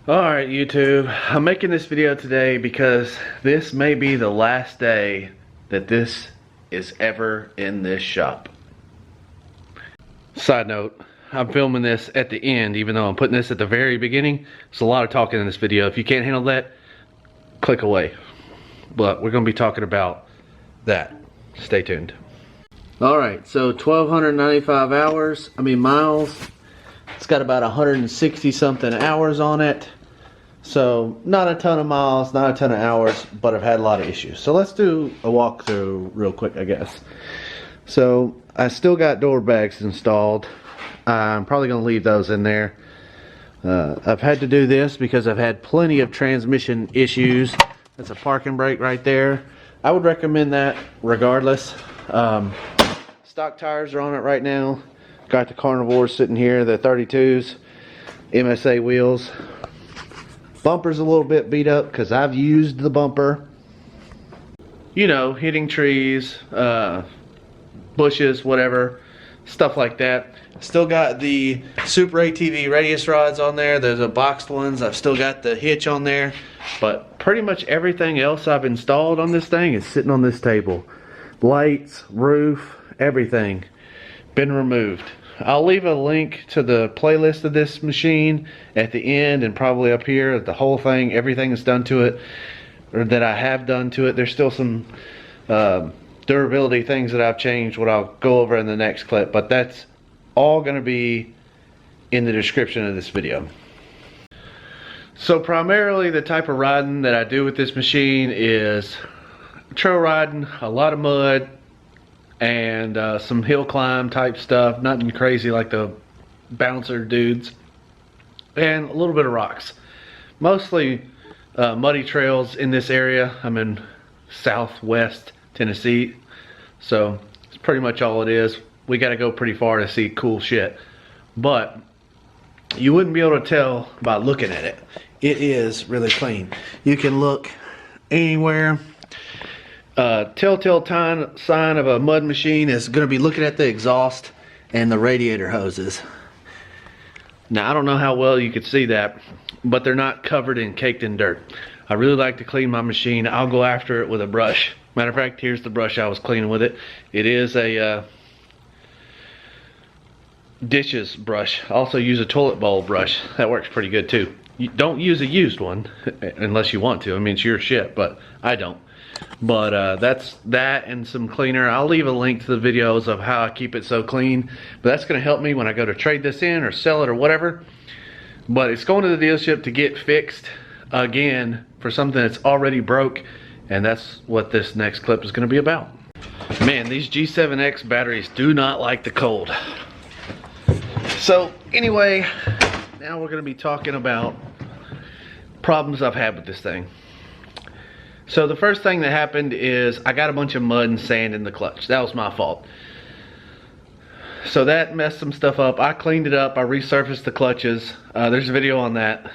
Alright YouTube, I'm making this video today because this may be the last day that this is ever in this shop. Side note, I'm filming this at the end even though I'm putting this at the very beginning. There's a lot of talking in this video. If you can't handle that, click away. But we're going to be talking about that. Stay tuned. Alright, so 1,295 miles. It's got about 160 something hours on it. So not a ton of miles, not a ton of hours, but I've had a lot of issues. So let's do a walkthrough real quick, I guess. So I still got door bags installed. I'm probably going to leave those in there. I've had to do this because I've had plenty of transmission issues. That's a parking brake right there. I would recommend that regardless. Stock tires are on it right now. Got the carnivores sitting here, the 32s, MSA wheels. Bumper's a little bit beat up because I've used the bumper. You know, hitting trees, bushes, whatever, stuff like that. Still got the SuperATV radius rods on there. There's a boxed ones. I've still got the hitch on there. But pretty much everything else I've installed on this thing is sitting on this table. Lights, roof, everything been removed. I'll leave a link to the playlist of this machine at the end and probably up here. The whole thing, everything that's done to it, or that I have done to it. There's still some durability things that I've changed, what I'll go over in the next clip, but that's all going to be in the description of this video. So primarily the type of riding that I do with this machine is trail riding, a lot of mud, and some hill climb type stuff. Nothing crazy like the bouncer dudes, and a little bit of rocks. Mostly muddy trails in this area. I'm in southwest Tennessee, so it's pretty much all it is. We got to go pretty far to see cool shit, but you wouldn't be able to tell by looking at it. It is really clean. You can look anywhere. Telltale sign of a mud machine is going to be looking at the exhaust and the radiator hoses. Now I don't know how well you could see that, but they're not covered and caked in dirt. I really like to clean my machine. I'll go after it with a brush. Matter of fact, here's the brush I was cleaning with it. It is a dishes brush. I also use a toilet bowl brush. That works pretty good too. You don't use a used one unless you want to. I mean, it's your shit, but I don't. But that's that and some cleaner. I'll leave a link to the videos of how I keep it so clean, but that's going to help me when I go to trade this in or sell it or whatever. But it's going to the dealership to get fixed again for something that's already broke, and that's what this next clip is going to be about. Man, these G7X batteries do not like the cold. So anyway, now we're going to be talking about problems I've had with this thing. So the first thing that happened is I got a bunch of mud and sand in the clutch. That was my fault. So that messed some stuff up. I cleaned it up. I resurfaced the clutches. There's a video on that.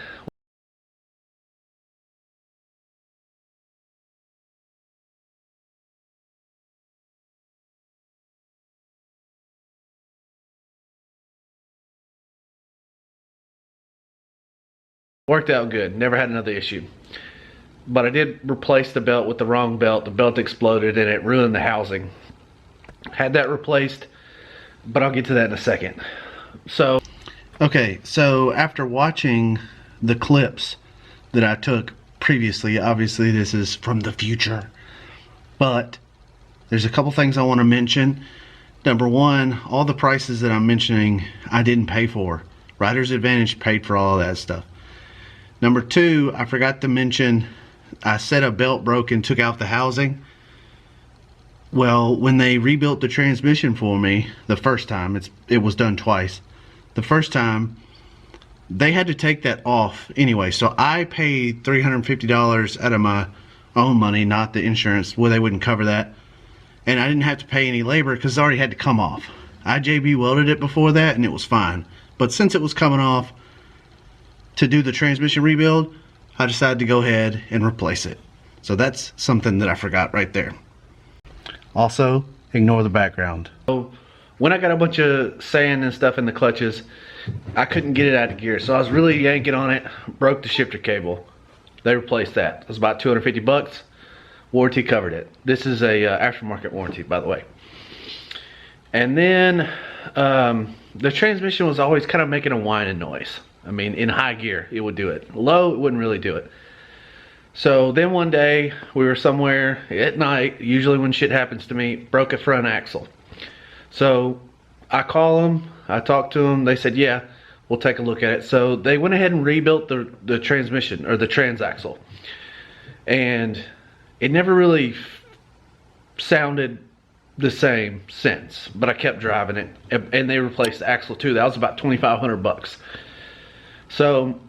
Worked out good. Never had another issue. But I did replace the belt with the wrong belt. The belt exploded and it ruined the housing. Had that replaced, but I'll get to that in a second. So, okay, so after watching the clips that I took previously, obviously this is from the future, but there's a couple things I want to mention. Number one, all the prices that I'm mentioning, I didn't pay for. Rider's Advantage paid for all of that stuff. Number two, I forgot to mention, I said a belt broke and took out the housing. Well, when they rebuilt the transmission for me the first time, it was done twice. The first time, they had to take that off anyway. So I paid $350 out of my own money, not the insurance, where they wouldn't cover that. And I didn't have to pay any labor because it already had to come off. I JB welded it before that and it was fine. But since it was coming off to do the transmission rebuild, I decided to go ahead and replace it. So that's something that I forgot right there. Also, ignore the background. So when I got a bunch of sand and stuff in the clutches, I couldn't get it out of gear. So I was really yanking on it, broke the shifter cable. They replaced that. It was about 250 bucks. Warranty covered it. This is a aftermarket warranty, by the way. And then the transmission was always kind of making a whining noise. I mean, in high gear, it would do it. Low, it wouldn't really do it. So then one day, we were somewhere at night, usually when shit happens to me, broke a front axle. So I call them, I talked to them, they said, yeah, we'll take a look at it. So they went ahead and rebuilt the transmission, or the transaxle. And it never really sounded the same since, but I kept driving it, and they replaced the axle too. That was about 2,500 bucks. So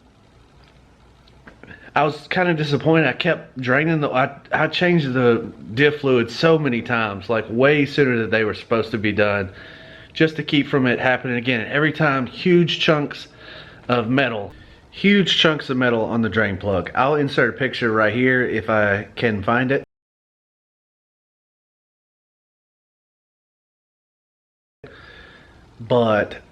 I was kind of disappointed. I kept draining I changed the diff fluid so many times, like way sooner than they were supposed to be done, just to keep from it happening again. And every time, huge chunks of metal on the drain plug. I'll insert a picture right here if I can find it. But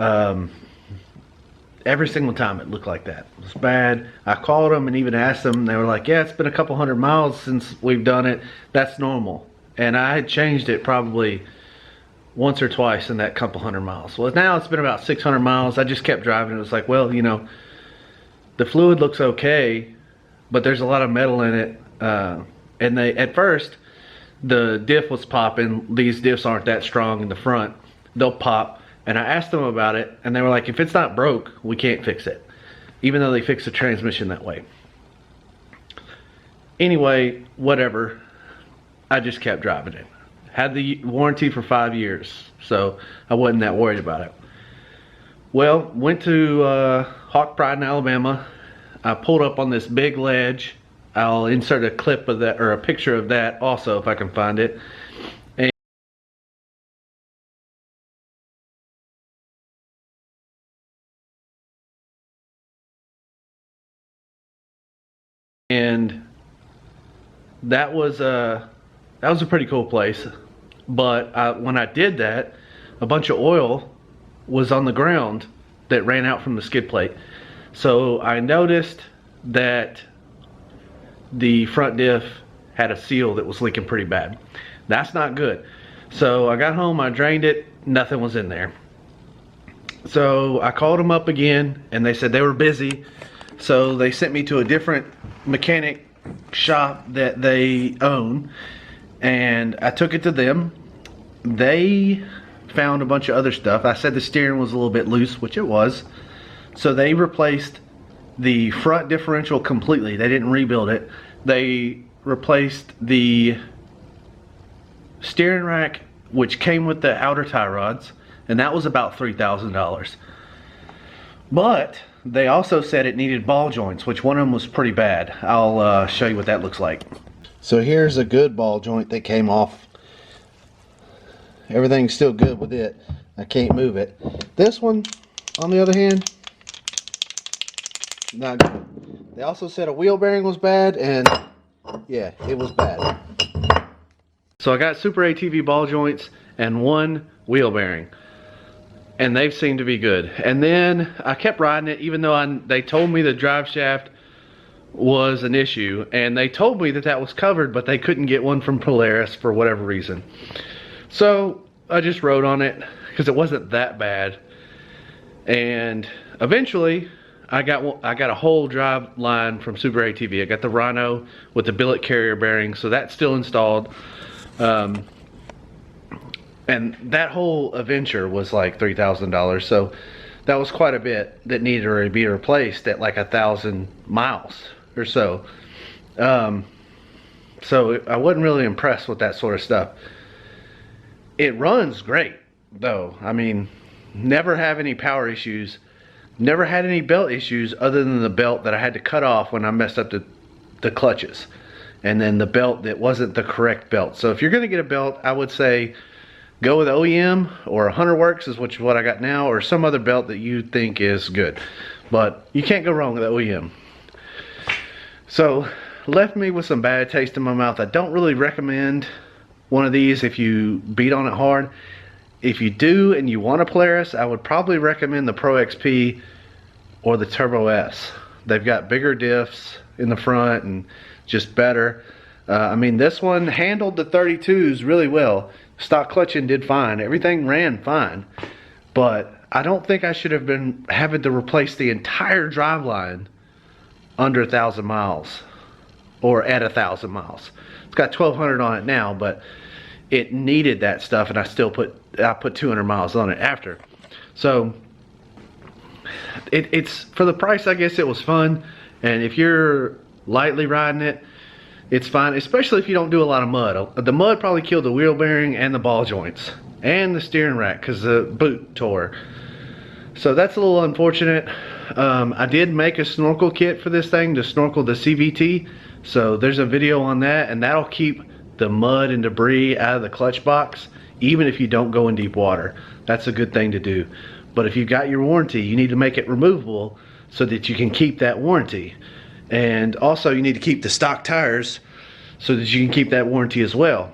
every single time it looked like that. It was bad. I called them and even asked them. They were like, yeah, it's been a couple hundred miles since we've done it. That's normal. And I had changed it probably once or twice in that couple hundred miles. Well, now it's been about 600 miles. I just kept driving. It was like, well, you know, the fluid looks okay, but there's a lot of metal in it. And at first, the diff was popping. These diffs aren't that strong in the front. They'll pop. And I asked them about it, and they were like, if it's not broke, we can't fix it. Even though they fixed the transmission that way. Anyway, whatever. I just kept driving it. Had the warranty for 5 years, so I wasn't that worried about it. Well, went to Hawk Pride in Alabama. I pulled up on this big ledge. I'll insert a clip of that, or a picture of that also if I can find it. And that was a pretty cool place. But when I did that, a bunch of oil was on the ground that ran out from the skid plate. So I noticed that the front diff had a seal that was leaking pretty bad. That's not good. So I got home, I drained it, nothing was in there. So I called them up again, and they said they were busy. So they sent me to a different mechanic shop that they own, and I took it to them. They found a bunch of other stuff. I said the steering was a little bit loose, which it was. So they replaced the front differential completely. They didn't rebuild it. They replaced the steering rack, which came with the outer tie rods, and that was about $3,000. But they also said it needed ball joints, which one of them was pretty bad. I'll show you what that looks like. So here's a good ball joint that came off. Everything's still good with it. I can't move it. This one, on the other hand, not good. They also said a wheel bearing was bad, and yeah, it was bad. So I got SuperATV ball joints and one wheel bearing, and they've seemed to be good. And then I kept riding it, even though they told me the drive shaft was an issue, and they told me that that was covered, but they couldn't get one from Polaris for whatever reason. So I just rode on it because it wasn't that bad. And eventually I got a whole drive line from SuperATV. I got the Rhino with the billet carrier bearing, so that's still installed. And that whole adventure was like $3,000, so that was quite a bit that needed to be replaced at like 1,000 miles or so. So I wasn't really impressed with that sort of stuff. It runs great though. I mean, never have any power issues, never had any belt issues other than the belt that I had to cut off when I messed up the clutches, and then the belt that wasn't the correct belt. So if you're gonna get a belt, I would say go with OEM or Hunter Works, is what I got now, or some other belt that you think is good. But you can't go wrong with OEM. So left me with some bad taste in my mouth. I don't really recommend one of these if you beat on it hard. if you do and you want a Polaris, I would probably recommend the Pro XP or the Turbo S. They've got bigger diffs in the front and just better. I mean, this one handled the 32s really well. Stock clutching did fine. Everything ran fine. But I don't think I should have been having to replace the entire driveline under 1,000 miles or at 1,000 miles. It's got 1,200 on it now, but it needed that stuff, and I put 200 miles on it after. So it's for the price, I guess it was fun. And if you're lightly riding it, it's fine, especially if you don't do a lot of mud. The mud probably killed the wheel bearing and the ball joints and the steering rack because the boot tore. So that's a little unfortunate. I did make a snorkel kit for this thing to snorkel the CVT. So there's a video on that, and that'll keep the mud and debris out of the clutch box even if you don't go in deep water. That's a good thing to do. But if you've got your warranty, you need to make it removable so that you can keep that warranty. And also you need to keep the stock tires so that you can keep that warranty as well.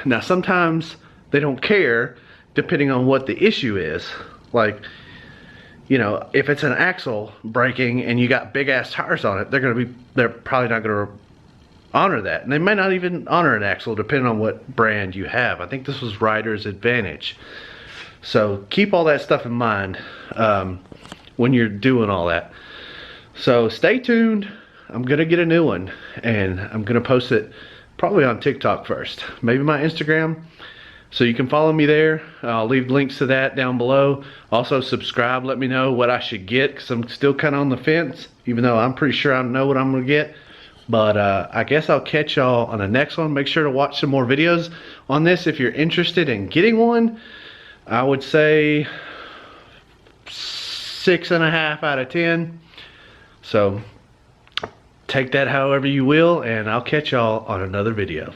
Now sometimes they don't care depending on what the issue is. Like, you know, if it's an axle breaking and you got big ass tires on it, they're probably not gonna honor that. And they may not even honor an axle depending on what brand you have. I think this was Rider's Advantage. So keep all that stuff in mind when you're doing all that. So stay tuned. I'm gonna get a new one and I'm gonna post it probably on TikTok first, maybe my Instagram. So you can follow me there. I'll leave links to that down below. Also subscribe, let me know what I should get, because I'm still kind of on the fence, even though I'm pretty sure I know what I'm gonna get. But I guess I'll catch y'all on the next one. Make sure to watch some more videos on this if you're interested in getting one. I would say 6.5 out of 10. So take that however you will, and I'll catch y'all on another video.